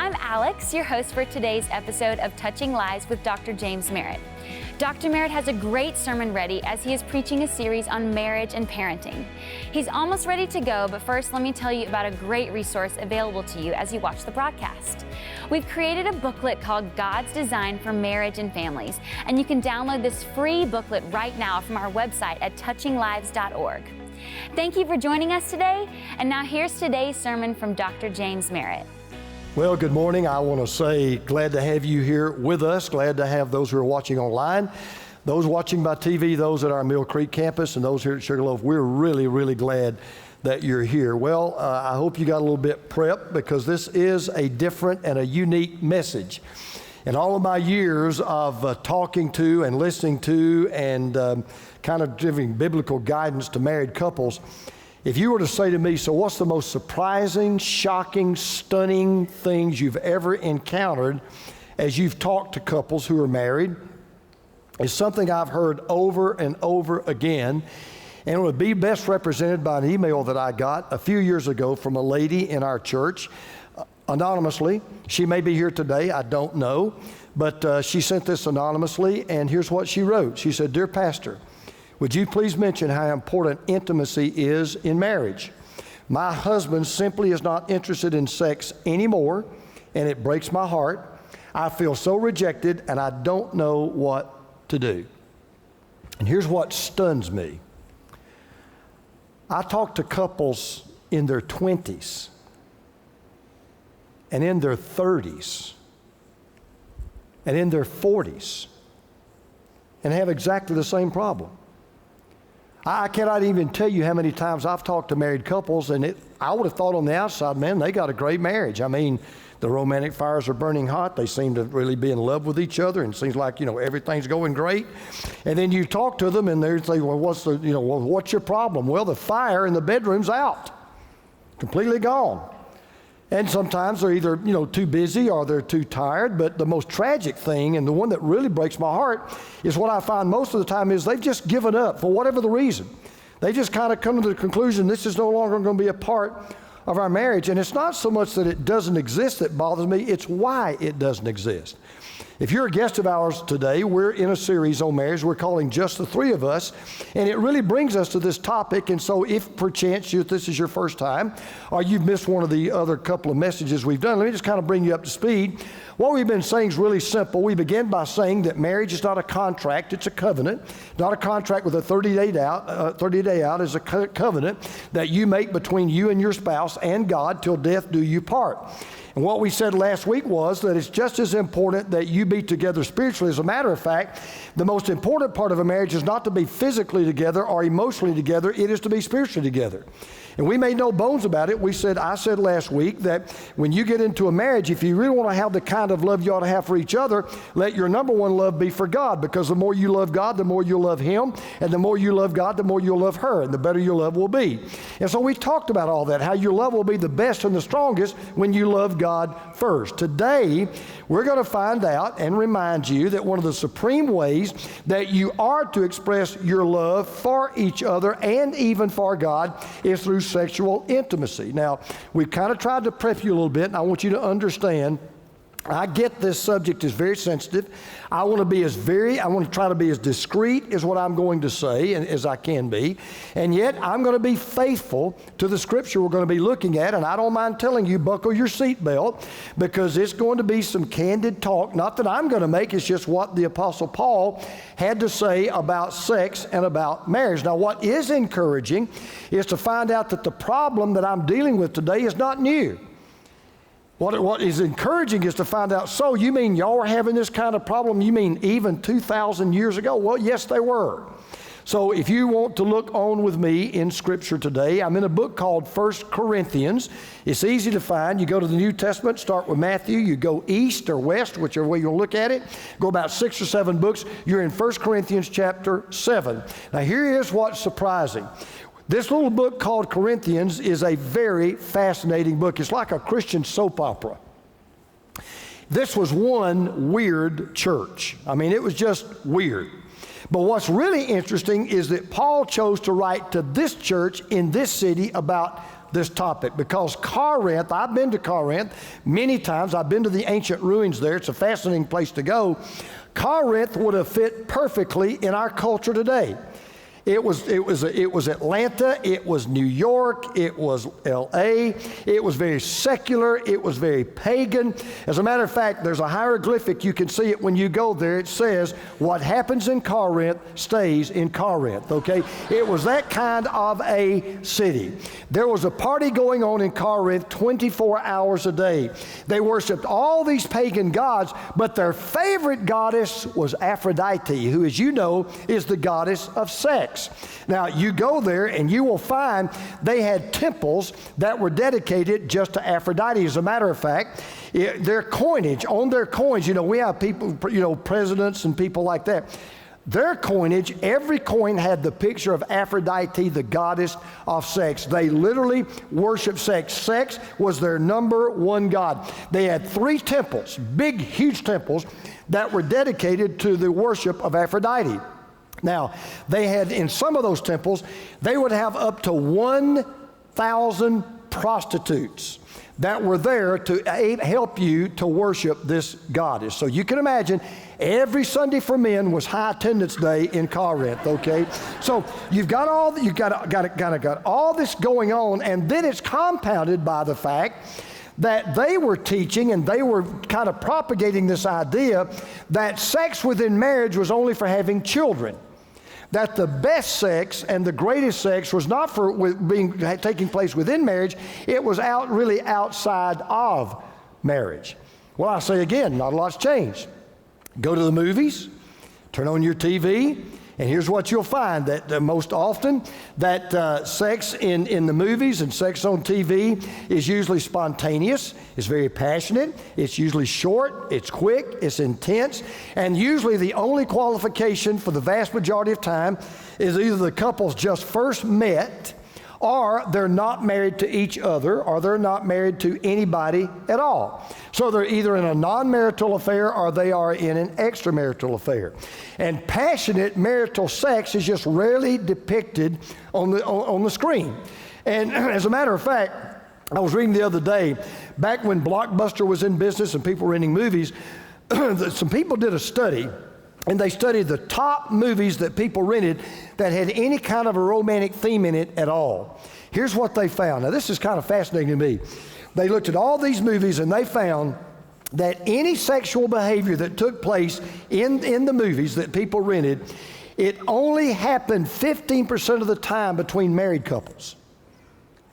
I'm Alex, your host for today's episode of Touching Lives with Dr. James Merritt. Dr. Merritt has a great sermon ready as he is preaching a series on marriage and parenting. He's almost ready to go, but first let me tell you about a great resource available to you as you watch the broadcast. We've created a booklet called God's Design for Marriage and Families, and you can download this free booklet right now from our website at touchinglives.org. Thank you for joining us today, and now here's today's sermon from Dr. James Merritt. Well, good morning. I want to say glad to have you here with us. Glad to have those who are watching online, those watching by TV, those at our Mill Creek campus, and those here at Sugarloaf. We're really glad that you're here. Well, I hope you got a little bit prepped because this is a different and a unique message. In all of my years of talking to and listening to and kind of giving biblical guidance to married couples, if you were to say to me, so what's the most surprising, shocking, stunning things you've ever encountered as you've talked to couples who are married? It's something I've heard over and over again, and it would be best represented by an email that I got a few years ago from a lady in our church, anonymously. She may be here today, I don't know, but she sent this anonymously, and here's what she wrote. She said, "Dear Pastor, would you please mention how important intimacy is in marriage? My husband simply is not interested in sex anymore, and it breaks my heart. I feel so rejected, and I don't know what to do." And here's what stuns me. I talk to couples in their 20s and in their 30s and in their 40s and have exactly the same problem. I cannot even tell you how many times I've talked to married couples, and I would have thought on the outside, man, they got a great marriage. I mean, the romantic fires are burning hot. They seem to really be in love with each other, and it seems like, everything's going great. And then you talk to them, and they say, well, what's your problem? Well, the fire in the bedroom's out, completely gone. And sometimes they're either, too busy or they're too tired. But the most tragic thing, and the one that really breaks my heart, is what I find most of the time is they've just given up for whatever the reason. They just kind of come to the conclusion this is no longer going to be a part of our marriage. And it's not so much that it doesn't exist that bothers me, it's why it doesn't exist. If you're a guest of ours today, we're in a series on marriage we're calling Just the Three of Us, and it really brings us to this topic. And so if perchance this is your first time, or you've missed one of the other couple of messages we've done, let me just kind of bring you up to speed. What we've been saying is really simple. We begin by saying that marriage is not a contract, it's a covenant. Not a contract with a 30-day out is a covenant that you make between you and your spouse and God till death do you part. And what we said last week was that it's just as important that you be together spiritually. As a matter of fact, the most important part of a marriage is not to be physically together or emotionally together, it is to be spiritually together. And we made no bones about it. I said last week that when you get into a marriage, if you really want to have the kind of love you ought to have for each other, let your number one love be for God, because the more you love God, the more you'll love Him, and the more you love God, the more you'll love her, and the better your love will be. And so we talked about all that, how your love will be the best and the strongest when you love God first. Today, we're going to find out and remind you that one of the supreme ways that you are to express your love for each other and even for God is through sexual intimacy. Now, we've kind of tried to prep you a little bit, and I want you to understand, I get this subject is very sensitive. I want to try to be as discreet as what I'm going to say and as I can be. And yet I'm going to be faithful to the scripture we're going to be looking at. And I don't mind telling you, buckle your seatbelt, because it's going to be some candid talk. Not that I'm going to make, it's just what the Apostle Paul had to say about sex and about marriage. Now, what is encouraging is to find out that the problem that I'm dealing with today is not new. What is encouraging is to find out, so you mean y'all were having this kind of problem, you mean even 2,000 years ago? Well, yes, they were. So if you want to look on with me in Scripture today, I'm in a book called 1 Corinthians. It's easy to find. You go to the New Testament, start with Matthew, you go east or west, whichever way you'll look at it, go about 6 or 7 books, you're in 1 Corinthians chapter 7. Now here is what's surprising. This little book called Corinthians is a very fascinating book. It's like a Christian soap opera. This was one weird church. I mean, it was just weird. But what's really interesting is that Paul chose to write to this church in this city about this topic because Corinth, I've been to Corinth many times. I've been to the ancient ruins there. It's a fascinating place to go. Corinth would have fit perfectly in our culture today. It was Atlanta, it was New York, it was L.A., it was very secular, it was very pagan. As a matter of fact, there's a hieroglyphic, you can see it when you go there. It says, what happens in Corinth stays in Corinth, okay? It was that kind of a city. There was a party going on in Corinth 24 hours a day. They worshiped all these pagan gods, but their favorite goddess was Aphrodite, who, as you know, is the goddess of sex. Now, you go there and you will find they had temples that were dedicated just to Aphrodite. As a matter of fact, their coinage, on their coins, we have people, presidents and people like that. Their coinage, every coin had the picture of Aphrodite, the goddess of sex. They literally worshiped sex. Sex was their number one god. They had 3 temples, big, huge temples, that were dedicated to the worship of Aphrodite. Now, they had, in some of those temples, they would have up to 1,000 prostitutes that were there to help you to worship this goddess. So you can imagine, every Sunday for men was high attendance day in Corinth, okay? So you've got all this going on, and then it's compounded by the fact that they were teaching and they were kind of propagating this idea that sex within marriage was only for having children. That the best sex and the greatest sex was not for taking place within marriage, it was really outside of marriage. Well, I say again, not a lot's changed. Go to the movies, turn on your TV, and here's what you'll find, that most often that sex in the movies and sex on TV is usually spontaneous, it's very passionate, it's usually short, it's quick, it's intense, and usually the only qualification for the vast majority of time is either the couple's just first met, or they're not married to each other, or they're not married to anybody at all. So they're either in a non-marital affair or they are in an extramarital affair. And passionate marital sex is just rarely depicted on the screen. And as a matter of fact, I was reading the other day, back when Blockbuster was in business and people were renting movies, some people did a study, and they studied the top movies that people rented that had any kind of a romantic theme in it at all. Here's what they found. Now, this is kind of fascinating to me. They looked at all these movies and they found that any sexual behavior that took place in the movies that people rented, it only happened 15% of the time between married couples.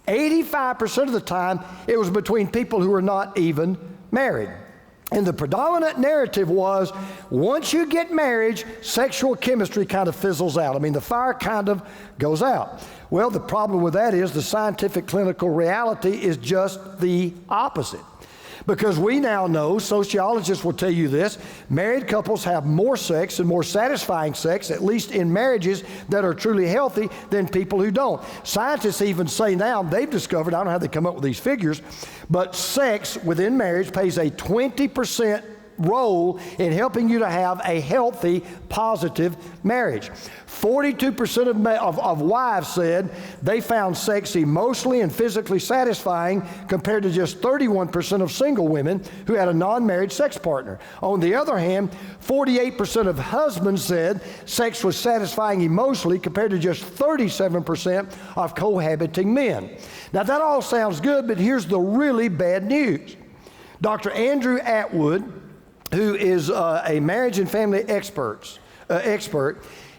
85% of the time, it was between people who were not even married. And the predominant narrative was, once you get married, sexual chemistry kind of fizzles out. I mean, the fire kind of goes out. Well, the problem with that is the scientific clinical reality is just the opposite. Because we now know, sociologists will tell you this, married couples have more sex and more satisfying sex, at least in marriages that are truly healthy, than people who don't. Scientists even say now, they've discovered, I don't know how they come up with these figures, but sex within marriage plays a 20% role in helping you to have a healthy, positive marriage. 42% of wives said they found sex emotionally and physically satisfying compared to just 31% of single women who had a non-married sex partner. On the other hand, 48% of husbands said sex was satisfying emotionally compared to just 37% of cohabiting men. Now that all sounds good, but here's the really bad news. Dr. Andrew Atwood, who is a marriage and family expert,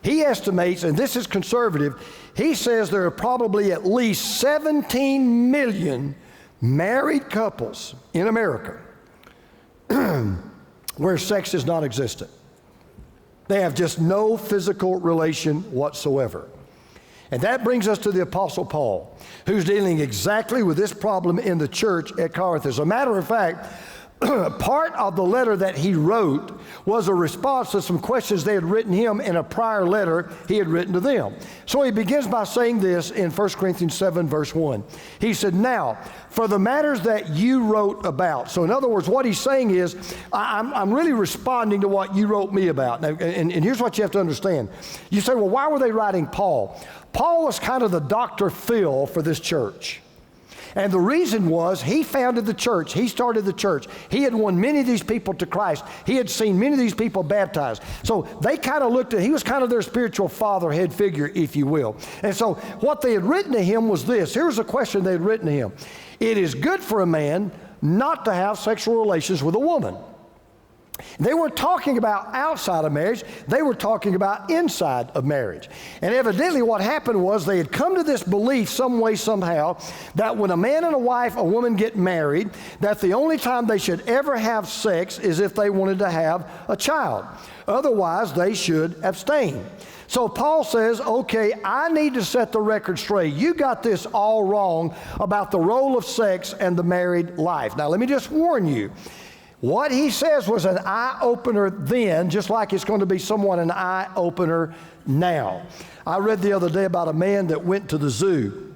he estimates, and this is conservative, he says there are probably at least 17 million married couples in America where sex is non-existent. They have just no physical relation whatsoever. And that brings us to the Apostle Paul, who's dealing exactly with this problem in the church at Corinth. As a matter of fact, part of the letter that he wrote was a response to some questions they had written him in a prior letter he had written to them. So he begins by saying this in 1 Corinthians 7, verse 1. He said, now, for the matters that you wrote about. So in other words, what he's saying is, I'm really responding to what you wrote me about. Now, and here's what you have to understand. You say, well, why were they writing Paul? Paul was kind of the Dr. Phil for this church. And the reason was he founded the church. He started the church. He had won many of these people to Christ. He had seen many of these people baptized. So they kind of looked at, he was kind of their spiritual father, head figure, if you will. And so what they had written to him was this. Here's a question they had written to him. It is good for a man not to have sexual relations with a woman. They weren't talking about outside of marriage. They were talking about inside of marriage. And evidently what happened was they had come to this belief some way, somehow, that when a man and a woman get married, that the only time they should ever have sex is if they wanted to have a child. Otherwise, they should abstain. So Paul says, okay, I need to set the record straight. You got this all wrong about the role of sex and the married life. Now, let me just warn you. What he says was an eye-opener then, just like it's going to be somewhat an eye-opener now. I read the other day about a man that went to the zoo,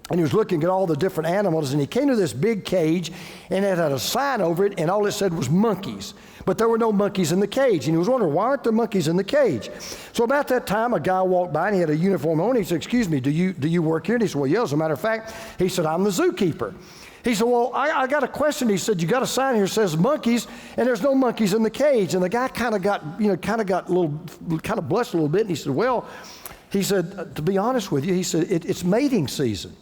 and he was looking at all the different animals, and he came to this big cage, and it had a sign over it, and all it said was monkeys. But there were no monkeys in the cage, and he was wondering, why aren't there monkeys in the cage? So about that time, a guy walked by, and he had a uniform on. He said, excuse me, do you work here? And he said, well, yeah, as a matter of fact, he said, I'm the zookeeper. He said, well, I got a question. He said, you got a sign here that says monkeys, and there's no monkeys in the cage. And the guy kind of got blessed a little bit. And he said, well, to be honest with you, he said, it's mating season,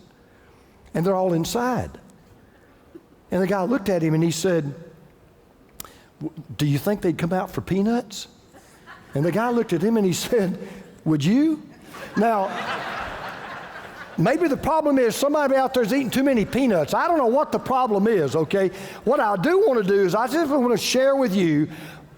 and they're all inside. And the guy looked at him, and he said, do you think they'd come out for peanuts? And the guy looked at him, and he said, would you? Now, maybe the problem is somebody out there is eating too many peanuts. I don't know what the problem is, okay? What I do want to do is I just want to share with you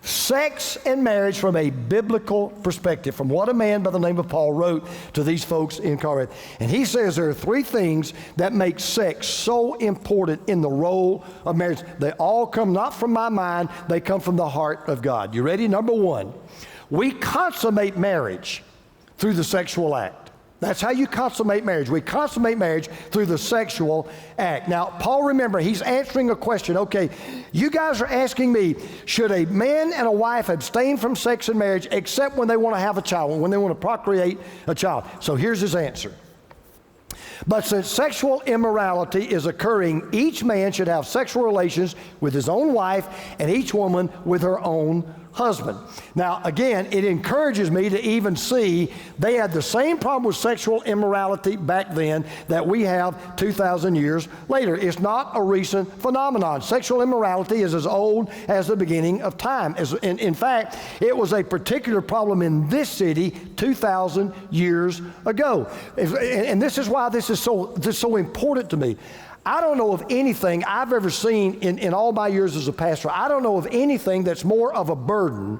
sex and marriage from a biblical perspective, from what a man by the name of Paul wrote to these folks in Corinth. And he says there are three things that make sex so important in the role of marriage. They all come not from my mind, they come from the heart of God. You ready? Number one, we consummate marriage through the sexual act. That's how you consummate marriage. We consummate marriage through the sexual act. Now, Paul, remember, he's answering a question. Okay, you guys are asking me, should a man and a wife abstain from sex in marriage except when they want to have a child, when they want to procreate a child? So here's his answer. But since sexual immorality is occurring, each man should have sexual relations with his own wife and each woman with her own husband. Now, again, it encourages me to even see they had the same problem with sexual immorality back then that we have 2,000 years later. It's not a recent phenomenon. Sexual immorality is as old as the beginning of time. In fact, it was a particular problem in this city 2,000 years ago. And this is why this is so important to me. I don't know of anything I've ever seen in all my years as a pastor. I don't know of anything that's more of a burden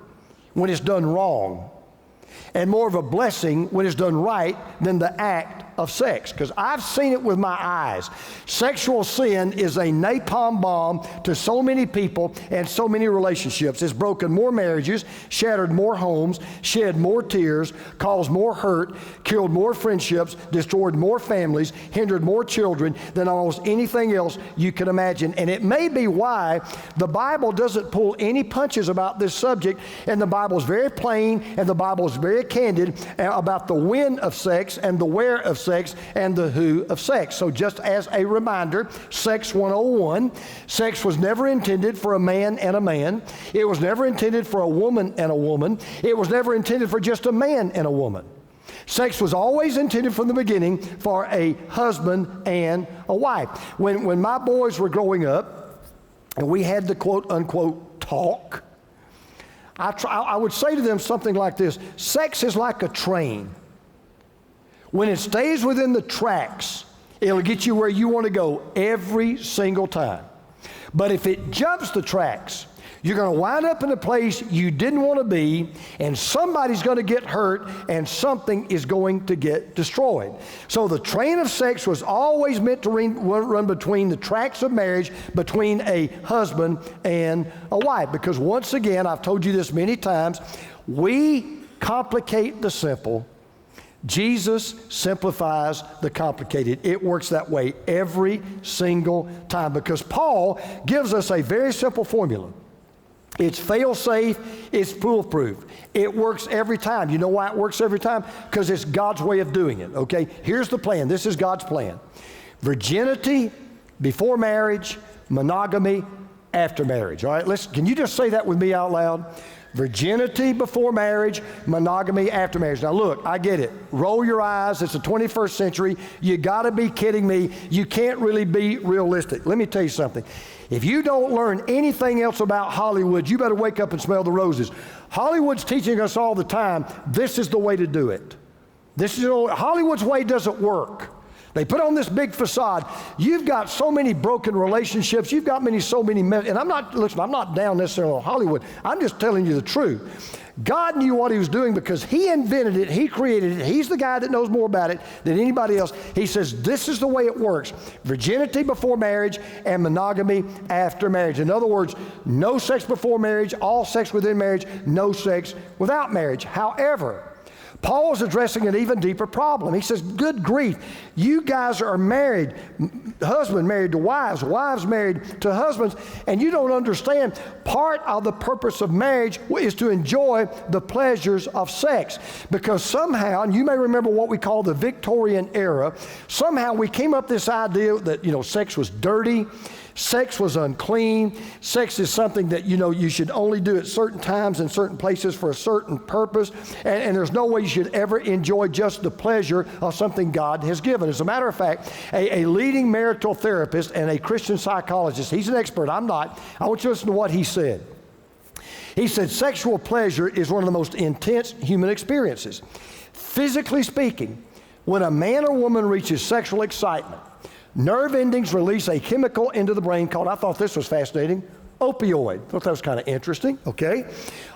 when it's done wrong and more of a blessing when it's done right than the act of sex, because I've seen it with my eyes. Sexual sin is a napalm bomb to so many people and so many relationships. It's broken more marriages, shattered more homes, shed more tears, caused more hurt, killed more friendships, destroyed more families, hindered more children than almost anything else you can imagine. And it may be why the Bible doesn't pull any punches about this subject, and the Bible is very plain, and the Bible is very candid about the when of sex and the where of sex and the who of sex. So just as a reminder, Sex 101, sex was never intended for a man and a man. It was never intended for a woman and a woman. It was never intended for just a man and a woman. Sex was always intended from the beginning for a husband and a wife. When my boys were growing up, and we had the quote unquote talk, I would say to them something like this: sex is like a train. When it stays within the tracks, it'll get you where you want to go every single time. But if it jumps the tracks, you're going to wind up in a place you didn't want to be, and somebody's going to get hurt, and something is going to get destroyed. So the train of sex was always meant to run between the tracks of marriage, between a husband and a wife. Because once again, I've told you this many times, we complicate the simple. Jesus simplifies the complicated. It works that way every single time, because Paul gives us a very simple formula. It's fail-safe, it's foolproof. It works every time. You know why it works every time? Because it's God's way of doing it, okay? Here's the plan. This is God's plan. Virginity before marriage, monogamy after marriage. All right, can you just say that with me out loud? Virginity before marriage, monogamy after marriage. Now look, I get it. Roll your eyes. It's the 21st century. You got to be kidding me. You can't really be realistic. Let me tell you something. If you don't learn anything else about Hollywood, you better wake up and smell the roses. Hollywood's teaching us all the time, this is the way to do it. Hollywood's way doesn't work. They put on this big facade. You've got so many broken relationships. You've got so many, and I'm not down necessarily on Hollywood. I'm just telling you the truth. God knew what he was doing because he invented it. He created it. He's the guy that knows more about it than anybody else. He says, this is the way it works. Virginity before marriage and monogamy after marriage. In other words, no sex before marriage, all sex within marriage, no sex without marriage. However, Paul is addressing an even deeper problem. He says, good grief, you guys are married, husband married to wives, wives married to husbands, and you don't understand part of the purpose of marriage is to enjoy the pleasures of sex. Because somehow, and you may remember what we call the Victorian era, somehow we came up with this idea that, sex was dirty, sex was unclean. Sex is something that, you should only do at certain times and certain places for a certain purpose. And there's no way you should ever enjoy just the pleasure of something God has given. As a matter of fact, a leading marital therapist and a Christian psychologist, he's an expert, I'm not. I want you to listen to what he said. He said, sexual pleasure is one of the most intense human experiences. Physically speaking, when a man or woman reaches sexual excitement, nerve endings release a chemical into the brain called, I thought this was fascinating, opioid. I thought that was kind of interesting, okay?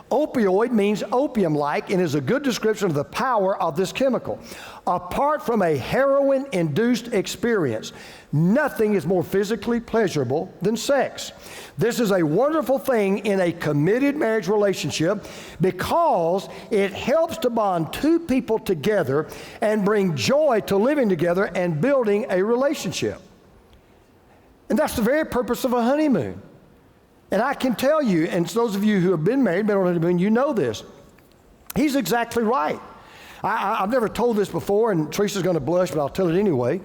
Opioid means opium-like and is a good description of the power of this chemical. Apart from a heroin-induced experience, nothing is more physically pleasurable than sex. This is a wonderful thing in a committed marriage relationship because it helps to bond two people together and bring joy to living together and building a relationship. And that's the very purpose of a honeymoon. And I can tell you, and those of you who have been married, been on a honeymoon, you know this. He's exactly right. I've never told this before, and Teresa's going to blush, but I'll tell it anyway.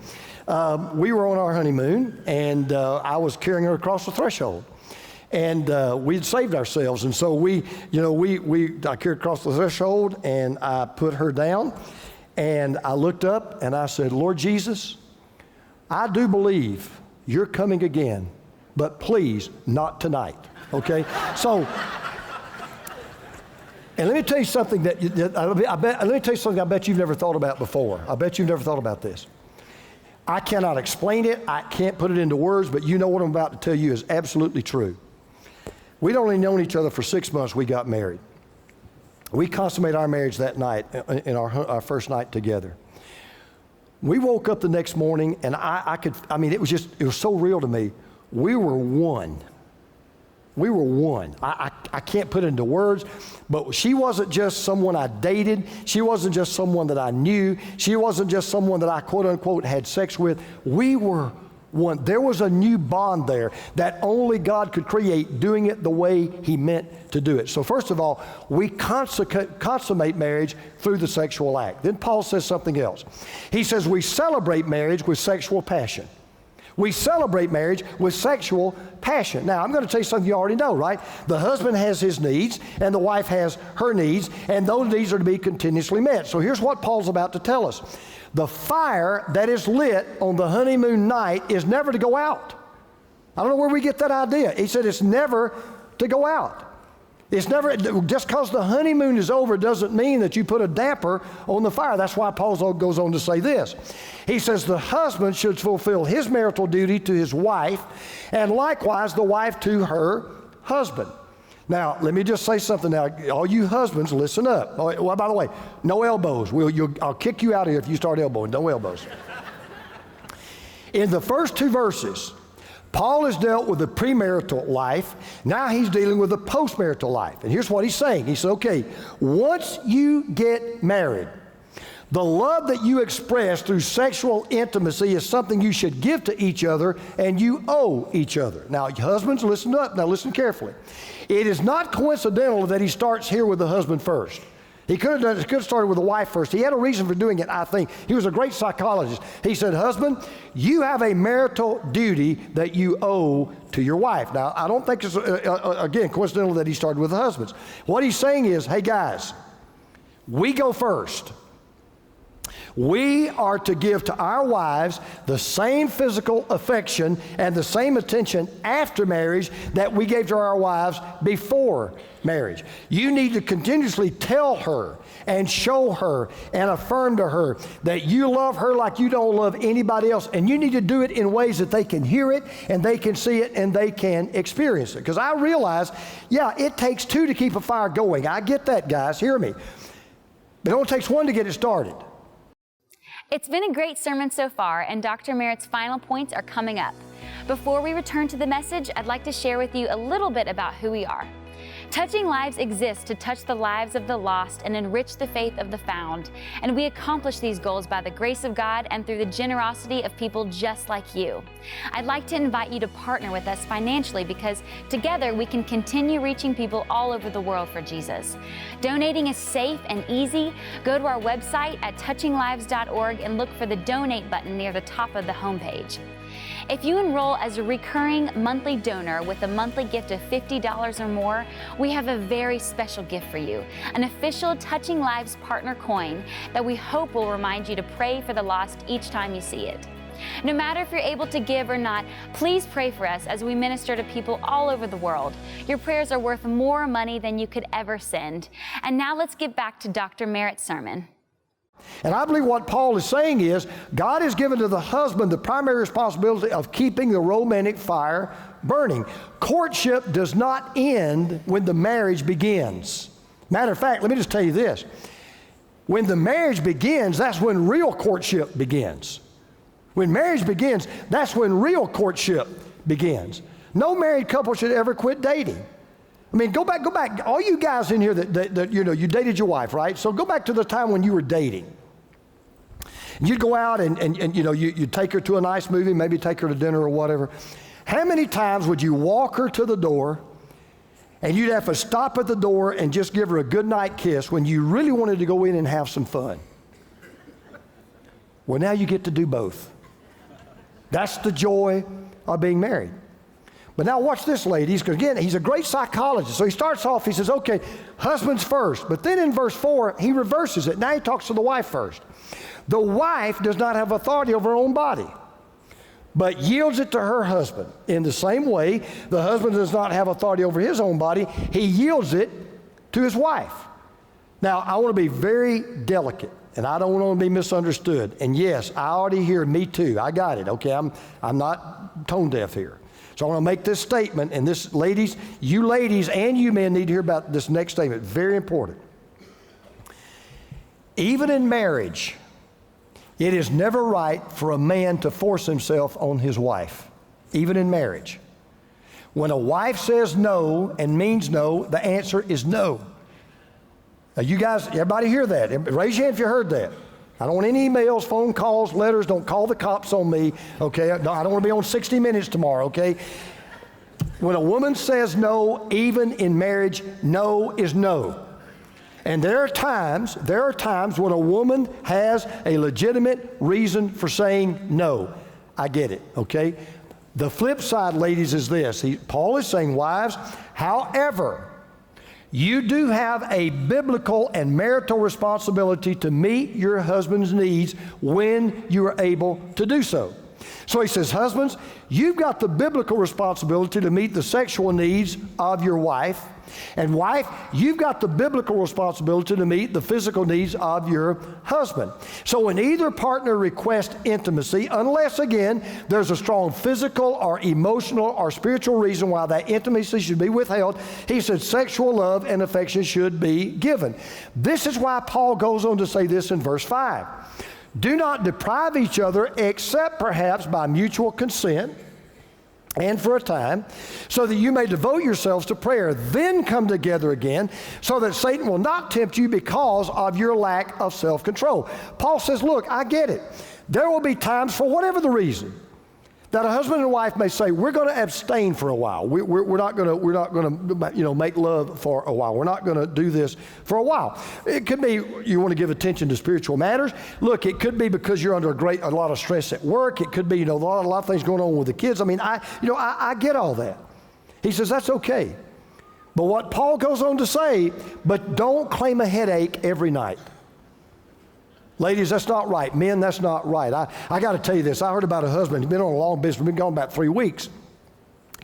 We were on our honeymoon, and I was carrying her across the threshold. And we had saved ourselves, and so I carried across the threshold, and I put her down, and I looked up, and I said, Lord Jesus, I do believe you're coming again, but please, not tonight, okay? So, and let me tell you something let me tell you something I bet you've never thought about before. I bet you've never thought about this. I cannot explain it. I can't put it into words, but you know what I'm about to tell you is absolutely true. We'd only known each other for 6 months. We got married. We consummated our marriage that night, in our first night together. We woke up the next morning, and it was so real to me. We were one. We were one. I can't put it into words, but she wasn't just someone I dated. She wasn't just someone that I knew. She wasn't just someone that I, quote unquote, had sex with. We were one. There was a new bond there that only God could create, doing it the way he meant to do it. So first of all, we consummate marriage through the sexual act. Then Paul says something else. He says we celebrate marriage with sexual passion. We celebrate marriage with sexual passion. Now, I'm going to tell you something you already know, right? The husband has his needs, and the wife has her needs, and those needs are to be continuously met. So here's what Paul's about to tell us. The fire that is lit on the honeymoon night is never to go out. I don't know where we get that idea. He said it's never to go out. It's never, just because the honeymoon is over doesn't mean that you put a damper on the fire. That's why Paul goes on to say this. He says the husband should fulfill his marital duty to his wife, and likewise the wife to her husband. Now, let me just say something now. All you husbands, listen up. Oh, well, by the way, no elbows. I'll kick you out of here if you start elbowing. No elbows. In the first two verses, Paul has dealt with the premarital life. Now he's dealing with the postmarital life. And here's what he's saying. He said, okay, once you get married, the love that you express through sexual intimacy is something you should give to each other and you owe each other. Now, husbands, listen up. Now, listen carefully. It is not coincidental that he starts here with the husband first. He could have started with the wife first. He had a reason for doing it, I think. He was a great psychologist. He said, husband, you have a marital duty that you owe to your wife. Now, I don't think it's, again, coincidental that he started with the husbands. What he's saying is, hey, guys, we go first. We are to give to our wives the same physical affection and the same attention after marriage that we gave to our wives before marriage. You need to continuously tell her and show her and affirm to her that you love her like you don't love anybody else. And you need to do it in ways that they can hear it and they can see it and they can experience it. Because I realize, yeah, it takes two to keep a fire going. I get that, guys. Hear me. But it only takes one to get it started. It's been a great sermon so far, and Dr. Merritt's final points are coming up. Before we return to the message, I'd like to share with you a little bit about who we are. Touching Lives exists to touch the lives of the lost and enrich the faith of the found. And we accomplish these goals by the grace of God and through the generosity of people just like you. I'd like to invite you to partner with us financially because together we can continue reaching people all over the world for Jesus. Donating is safe and easy. Go to our website at touchinglives.org and look for the donate button near the top of the homepage. If you enroll as a recurring monthly donor with a monthly gift of $50 or more, we have a very special gift for you, an official Touching Lives partner coin that we hope will remind you to pray for the lost each time you see it. No matter if you're able to give or not, please pray for us as we minister to people all over the world. Your prayers are worth more money than you could ever send. And now let's get back to Dr. Merritt's sermon. And I believe what Paul is saying is God has given to the husband the primary responsibility of keeping the romantic fire burning. Courtship does not end when the marriage begins. Matter of fact, let me just tell you this. When the marriage begins, that's when real courtship begins. When marriage begins, that's when real courtship begins. No married couple should ever quit dating. I mean, go back. All you guys in here that you know, you dated your wife, right? So go back to the time when you were dating. You'd go out and you know, you'd take her to a nice movie, maybe take her to dinner or whatever. How many times would you walk her to the door and you'd have to stop at the door and just give her a goodnight kiss when you really wanted to go in and have some fun? Well, now you get to do both. That's the joy of being married. But now watch this, ladies, because again, he's a great psychologist. So he starts off, he says, okay, husbands first. But then in verse 4, he reverses it. Now he talks to the wife first. The wife does not have authority over her own body, but yields it to her husband. In the same way, the husband does not have authority over his own body. He yields it to his wife. Now, I want to be very delicate, and I don't want to be misunderstood. And yes, I already hear me too. I got it, okay? I'm not tone deaf here. So I want to make this statement, and this, ladies and you men need to hear about this next statement. Very important. Even in marriage, it is never right for a man to force himself on his wife, even in marriage. When a wife says no and means no, the answer is no. Now you guys, everybody hear that? Raise your hand if you heard that. I don't want any emails, phone calls, letters. Don't call the cops on me, okay? No, I don't want to be on 60 Minutes tomorrow, okay? When a woman says no, even in marriage, no is no. And there are times when a woman has a legitimate reason for saying no. I get it, okay? The flip side, ladies, is this. Paul is saying, wives, however, you do have a biblical and marital responsibility to meet your husband's needs when you are able to do so. So he says, husbands, you've got the biblical responsibility to meet the sexual needs of your wife. And wife, you've got the biblical responsibility to meet the physical needs of your husband. So when either partner requests intimacy, unless, again, there's a strong physical or emotional or spiritual reason why that intimacy should be withheld, he said sexual love and affection should be given. This is why Paul goes on to say this in verse 5. Do not deprive each other except perhaps by mutual consent and for a time, so that you may devote yourselves to prayer, then come together again, so that Satan will not tempt you because of your lack of self-control. Paul says, look, I get it. There will be times, for whatever the reason, that a husband and wife may say, we're going to abstain for a while. We're not going to make love for a while. We're not going to do this for a while. It could be you want to give attention to spiritual matters. Look, it could be because you're under a lot of stress at work. It could be, a lot of things going on with the kids. I mean, I get all that. He says, that's okay. But what Paul goes on to say, but don't claim a headache every night. Ladies, that's not right. Men, that's not right. I got to tell you this. I heard about a husband. He's been on a long business. Been gone about 3 weeks.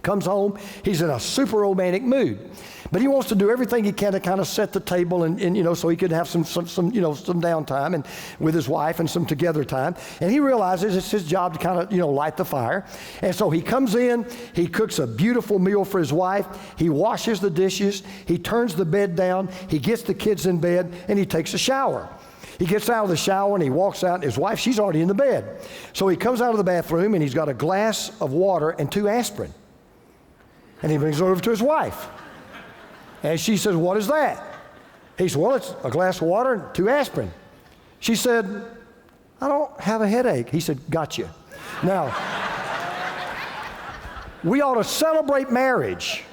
Comes home. He's in a super romantic mood. But he wants to do everything he can to kind of set the table and so he could have some downtime and with his wife and some together time. And he realizes it's his job to kind of, light the fire. And so he comes in, he cooks a beautiful meal for his wife. He washes the dishes. He turns the bed down. He gets the kids in bed and he takes a shower. He gets out of the shower and he walks out and his wife, she's already in the bed. So he comes out of the bathroom and he's got a glass of water and 2 aspirin. And he brings it over to his wife. And she says, what is that? He said, well, it's a glass of water and 2 aspirin. She said, I don't have a headache. He said, gotcha. Now, we ought to celebrate marriage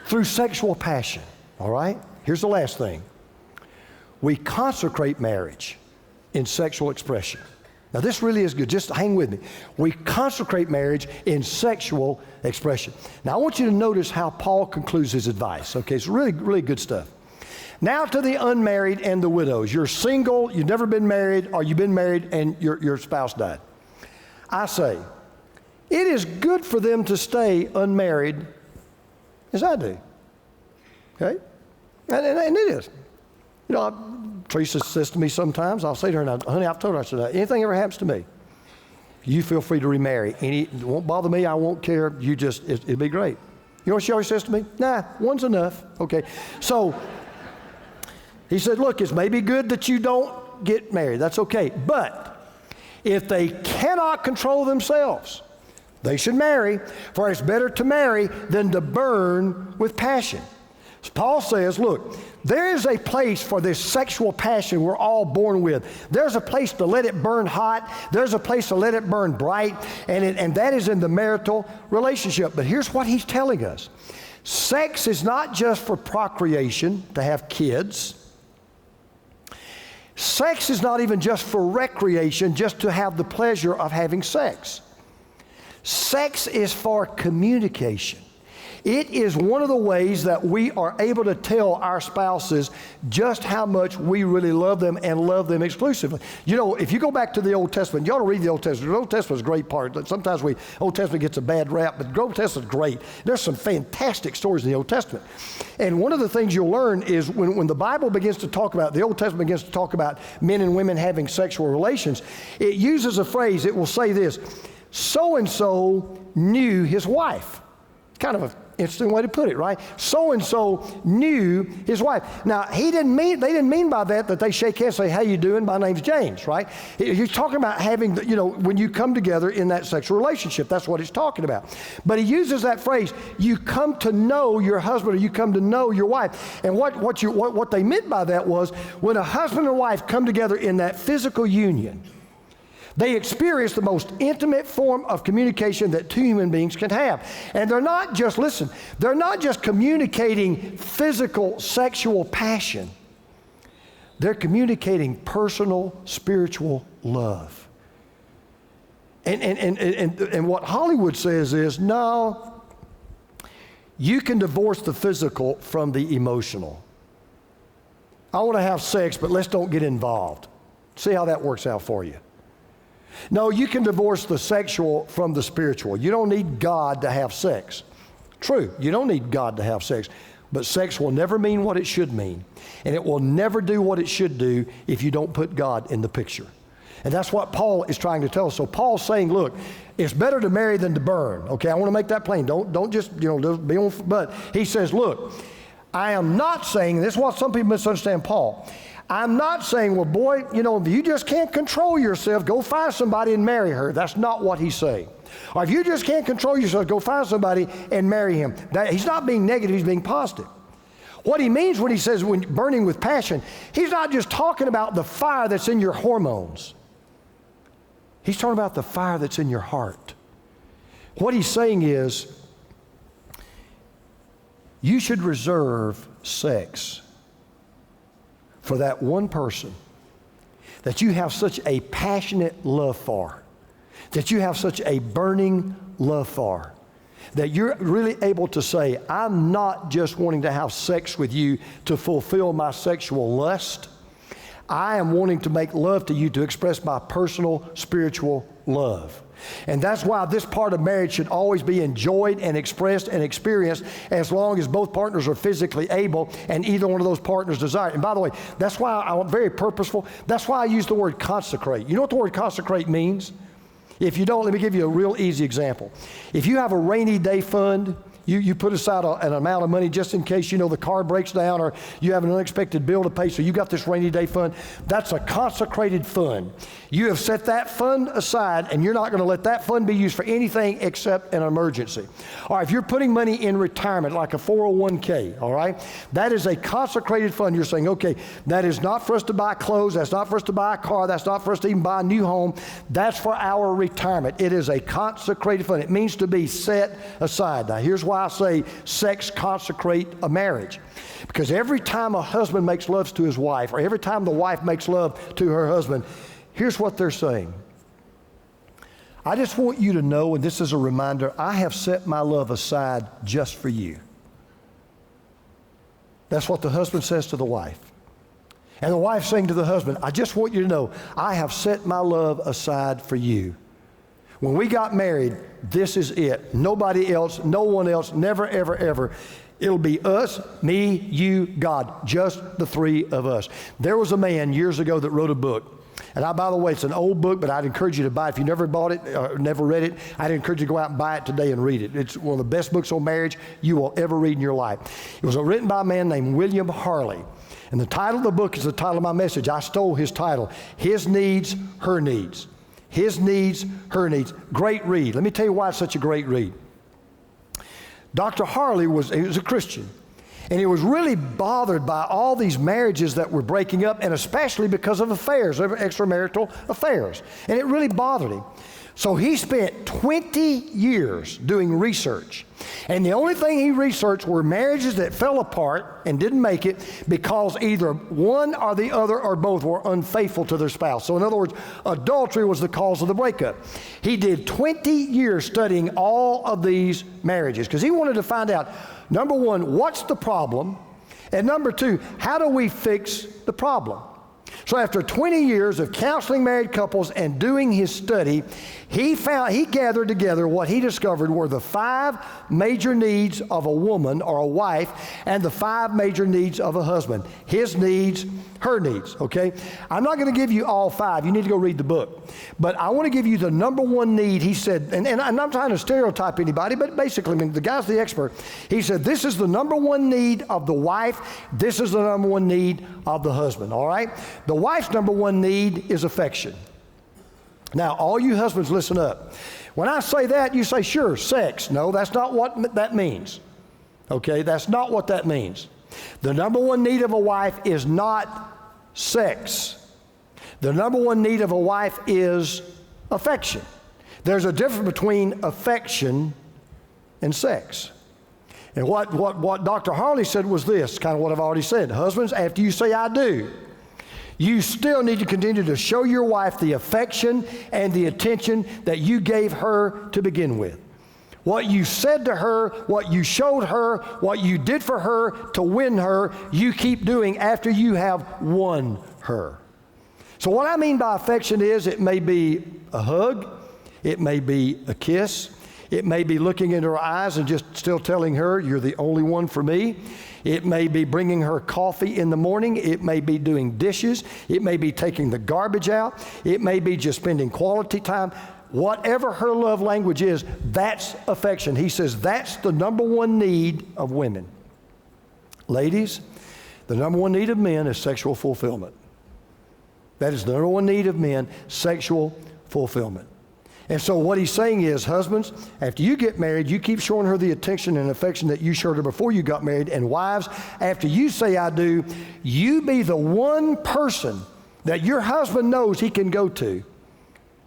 through sexual passion, all right? Here's the last thing. We consecrate marriage in sexual expression. Now, this really is good. Just hang with me. We consecrate marriage in sexual expression. Now, I want you to notice how Paul concludes his advice. Okay, it's really, really good stuff. Now to the unmarried and the widows. You're single, you've never been married, or you've been married and your spouse died. I say, it is good for them to stay unmarried as I do. Okay? And it is. Teresa says to me sometimes, I'll say to her, honey, I've told her, I said, anything ever happens to me, you feel free to remarry. It won't bother me, I won't care, it'll be great. You know what she always says to me? Nah, one's enough. Okay, so he said, look, it's maybe good that you don't get married, that's okay, but if they cannot control themselves, they should marry, for it's better to marry than to burn with passion. Paul says, look, there is a place for this sexual passion we're all born with. There's a place to let it burn hot. There's a place to let it burn bright, and that is in the marital relationship. But here's what he's telling us. Sex is not just for procreation, to have kids. Sex is not even just for recreation, just to have the pleasure of having sex. Sex is for communication. It is one of the ways that we are able to tell our spouses just how much we really love them and love them exclusively. If you go back to the Old Testament, you ought to read the Old Testament. The Old Testament is a great part. Sometimes Old Testament gets a bad rap, but the Old Testament is great. There's some fantastic stories in the Old Testament. And one of the things you'll learn is when the Bible begins to talk about, the Old Testament begins to talk about men and women having sexual relations, it uses a phrase, it will say this, so-and-so knew his wife. It's kind of an interesting way to put it, right? So-and-so knew his wife. Now, they didn't mean by that they shake hands and say, how you doing? My name's James, right? He's talking about having, when you come together in that sexual relationship, that's what he's talking about. But he uses that phrase, you come to know your husband or you come to know your wife. And what they meant by that was when a husband and wife come together in that physical union, they experience the most intimate form of communication that 2 human beings can have. And they're not just communicating physical, sexual passion. They're communicating personal, spiritual love. And what Hollywood says is, no, you can divorce the physical from the emotional. I want to have sex, but let's don't get involved. See how that works out for you. No, you can divorce the sexual from the spiritual. You don't need God to have sex. True, you don't need God to have sex. But sex will never mean what it should mean. And it will never do what it should do if you don't put God in the picture. And that's what Paul is trying to tell us. So Paul's saying, look, it's better to marry than to burn. Okay, I want to make that plain. Don't just, be on, but he says, look, I am not saying, this is what some people misunderstand Paul. I'm not saying, well, boy, if you just can't control yourself, go find somebody and marry her. That's not what he's saying. Or if you just can't control yourself, go find somebody and marry him. He's not being negative, he's being positive. What he means when he says when burning with passion, he's not just talking about the fire that's in your hormones. He's talking about the fire that's in your heart. What he's saying is, you should reserve sex for that one person that you have such a passionate love for, that you have such a burning love for, that you're really able to say, I'm not just wanting to have sex with you to fulfill my sexual lust. I am wanting to make love to you to express my personal spiritual love. And that's why this part of marriage should always be enjoyed and expressed and experienced as long as both partners are physically able and either one of those partners desire it. And by the way, that's why I'm very purposeful. That's why I use the word consecrate. You know what the word consecrate means? If you don't, let me give you a real easy example. If you have a rainy day fund, you put aside an amount of money just in case, the car breaks down or you have an unexpected bill to pay, so you got this rainy day fund. That's a consecrated fund. You have set that fund aside, and you're not going to let that fund be used for anything except an emergency. All right, if you're putting money in retirement, like a 401k, all right, that is a consecrated fund. You're saying, okay, that is not for us to buy clothes, that's not for us to buy a car, that's not for us to even buy a new home, that's for our retirement. It is a consecrated fund. It means to be set aside. Now, here's why I say sex consecrate a marriage. Because every time a husband makes love to his wife, or every time the wife makes love to her husband, here's what they're saying. I just want you to know, and this is a reminder, I have set my love aside just for you. That's what the husband says to the wife. And the wife saying to the husband, I just want you to know, I have set my love aside for you. When we got married, this is it. Nobody else, no one else, never, ever, ever. It'll be us, me, you, God, just the three of us. There was a man years ago that wrote a book. And by the way, it's an old book, but I'd encourage you to buy it. If you never bought it, or never read it, I'd encourage you to go out and buy it today and read it. It's one of the best books on marriage you will ever read in your life. It was written by a man named William Harley. And the title of the book is the title of my message. I stole his title, His Needs, Her Needs. His needs, her needs. Great read. Let me tell you why it's such a great read. Dr. Harley was a Christian, and he was really bothered by all these marriages that were breaking up, and especially because of affairs, extramarital affairs. And it really bothered him. So he spent 20 years doing research. And the only thing he researched were marriages that fell apart and didn't make it because either one or the other or both were unfaithful to their spouse. So in other words, adultery was the cause of the breakup. He did 20 years studying all of these marriages because he wanted to find out, number one, what's the problem? And number two, how do we fix the problem? So after 20 years of counseling married couples and doing his study, he gathered together what he discovered were the 5 major needs of a woman or a wife and the 5 major needs of a husband. His needs, her needs, okay? I'm not going to give you all 5. You need to go read the book. But I want to give you the number one need, he said, and I'm not trying to stereotype anybody, but basically, I mean, the guy's the expert. He said, this is the number one need of the wife. This is the number one need of the husband, all right? The wife's number one need is affection. Now, all you husbands, listen up. When I say that, you say, sure, sex. No, that's not what that means. Okay, that's not what that means. The number one need of a wife is not sex. The number one need of a wife is affection. There's a difference between affection and sex. And what Dr. Harley said was this, kind of what I've already said. Husbands, after you say I do, you still need to continue to show your wife the affection and the attention that you gave her to begin with. What you said to her, what you showed her, what you did for her to win her, you keep doing after you have won her. So what I mean by affection is it may be a hug, it may be a kiss, it may be looking into her eyes and just still telling her, you're the only one for me. It may be bringing her coffee in the morning. It may be doing dishes. It may be taking the garbage out. It may be just spending quality time. Whatever her love language is, that's affection. He says that's the number one need of women. Ladies, the number one need of men is sexual fulfillment. That is the number one need of men, sexual fulfillment. And so what he's saying is, husbands, after you get married, you keep showing her the attention and affection that you showed her before you got married. And wives, after you say I do, you be the one person that your husband knows he can go to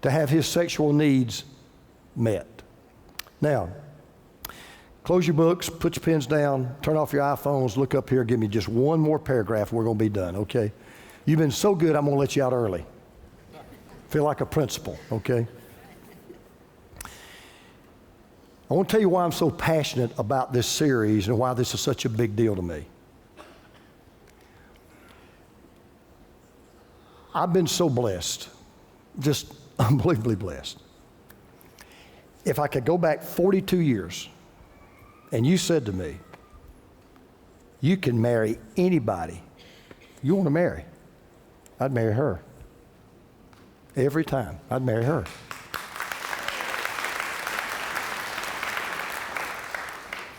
have his sexual needs met. Now, close your books, put your pens down, turn off your iPhones, look up here, give me just one more paragraph, and we're going to be done, okay? You've been so good, I'm going to let you out early. Feel like a principal, okay? I want to tell you why I'm so passionate about this series and why this is such a big deal to me. I've been so blessed, just unbelievably blessed. If I could go back 42 years and you said to me, you can marry anybody you want to marry, I'd marry her. Every time, I'd marry her.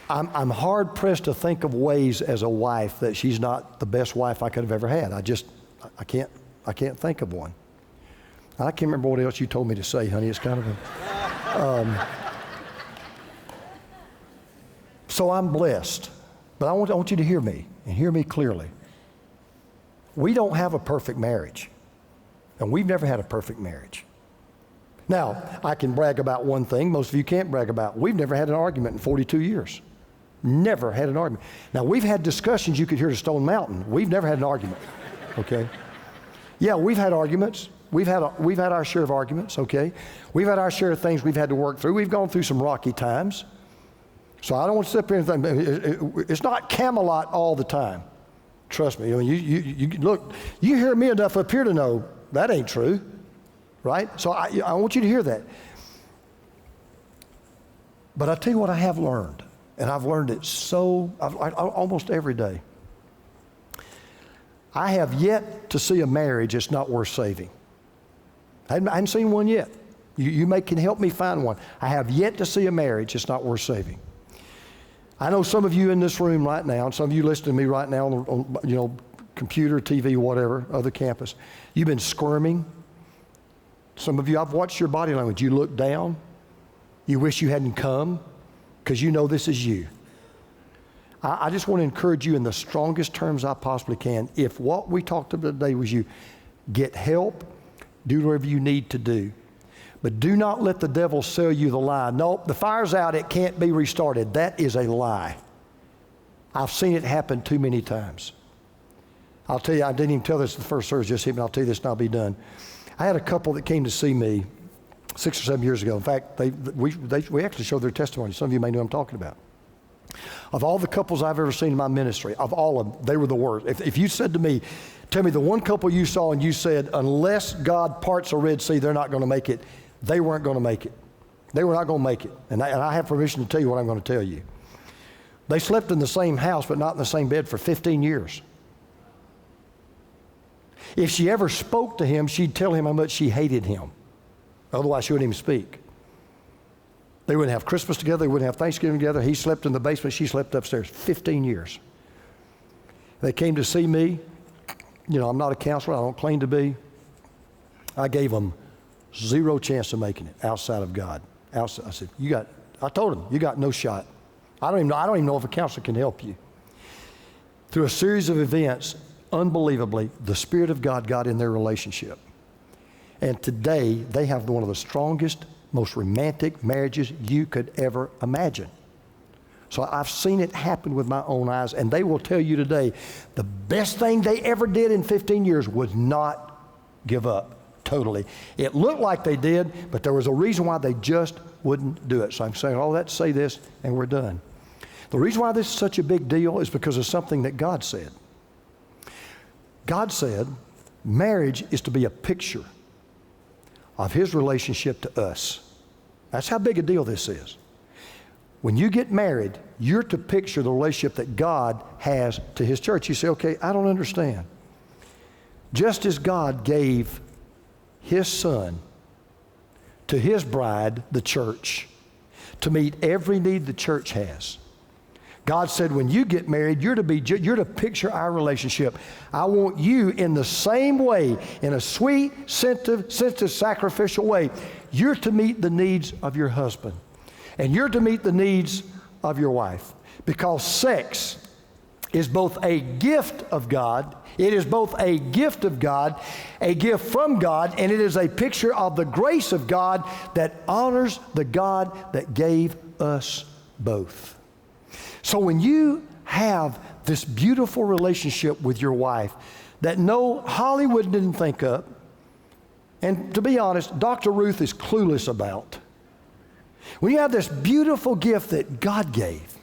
I'm hard pressed to think of ways as a wife that she's not the best wife I could have ever had. I can't think of one. I can't remember what else you told me to say, honey. It's kind of a... So I'm blessed, but I want you to hear me, and hear me clearly. We don't have a perfect marriage, and we've never had a perfect marriage. Now, I can brag about one thing most of you can't brag about. We've never had an argument in 42 years. Never had an argument. Now, we've had discussions you could hear to Stone Mountain. We've never had an argument, okay? Yeah, we've had arguments. We've had our share of arguments, okay? We've had our share of things we've had to work through. We've gone through some rocky times. So I don't want to sit here and think, it's not Camelot all the time. Trust me. I mean, you look, you hear me enough up here to know that ain't true, right? So I want you to hear that. But I tell you what I have learned, and I've learned it almost every day. I have yet to see a marriage that's not worth saving. I haven't seen one yet. You can help me find one. I have yet to see a marriage that's not worth saving. I know some of you in this room right now, and some of you listening to me right now on computer, TV, whatever, other campus, you've been squirming. Some of you, I've watched your body language. You look down. You wish you hadn't come because you know this is you. I just want to encourage you in the strongest terms I possibly can. If what we talked about today was you, get help, do whatever you need to do. But do not let the devil sell you the lie. Nope, the fire's out, it can't be restarted. That is a lie. I've seen it happen too many times. I'll tell you, I didn't even tell this the first service, just hit me, I'll tell you this and I'll be done. I had a couple that came to see me 6 or 7 years ago. In fact, we actually showed their testimony. Some of you may know what I'm talking about. Of all the couples I've ever seen in my ministry, of all of them, they were the worst. If you said to me, tell me the one couple you saw and you said, unless God parts a Red Sea, they're not going to make it, they weren't going to make it. They were not going to make it. And I have permission to tell you what I'm going to tell you. They slept in the same house, but not in the same bed for 15 years. If she ever spoke to him, she'd tell him how much she hated him. Otherwise, she wouldn't even speak. They wouldn't have Christmas together. They wouldn't have Thanksgiving together. He slept in the basement. She slept upstairs. 15 years. They came to see me. I'm not a counselor. I don't claim to be. I gave them zero chance of making it outside of God. I said, I told him, you got no shot. I don't even know if a counselor can help you. Through a series of events, unbelievably, the Spirit of God got in their relationship. And today, they have one of the strongest, most romantic marriages you could ever imagine. So I've seen it happen with my own eyes, and they will tell you today, the best thing they ever did in 15 years was not give up totally. It looked like they did, but there was a reason why they just wouldn't do it. So I'm saying all that to say this, and we're done. The reason why this is such a big deal is because of something that God said. God said marriage is to be a picture of His relationship to us. That's how big a deal this is. When you get married, you're to picture the relationship that God has to His church. You say, okay, I don't understand. Just as God gave His Son to His bride, the church, to meet every need the church has, God said, when you get married, you're to picture our relationship. I want you in the same way, in a sweet, sensitive, sacrificial way. You're to meet the needs of your husband. And you're to meet the needs of your wife. Because sex is both a gift of God. It is both a gift of God, a gift from God, and it is a picture of the grace of God that honors the God that gave us both. So when you have this beautiful relationship with your wife that no Hollywood didn't think up, and to be honest, Dr. Ruth is clueless about, when you have this beautiful gift that God gave,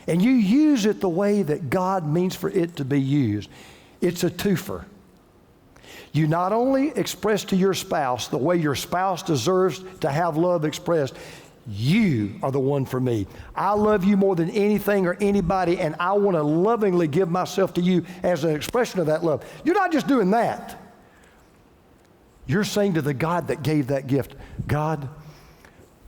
and you use it the way that God means for it to be used, it's a twofer. You not only express to your spouse the way your spouse deserves to have love expressed, you are the one for me. I love you more than anything or anybody, and I want to lovingly give myself to you as an expression of that love. You're not just doing that. You're saying to the God that gave that gift, God,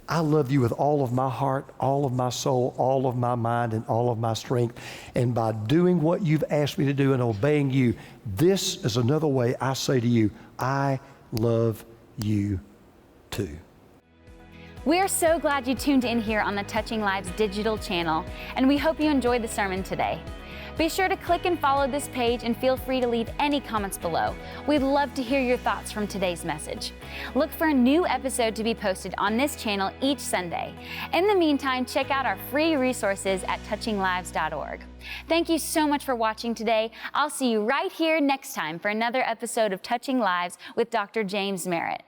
I love you with all of my heart, all of my soul, all of my mind, and all of my strength. And by doing what you've asked me to do and obeying you, this is another way I say to you, I love you too. We are so glad you tuned in here on the Touching Lives digital channel, and we hope you enjoyed the sermon today. Be sure to click and follow this page and feel free to leave any comments below. We'd love to hear your thoughts from today's message. Look for a new episode to be posted on this channel each Sunday. In the meantime, check out our free resources at touchinglives.org. Thank you so much for watching today. I'll see you right here next time for another episode of Touching Lives with Dr. James Merritt.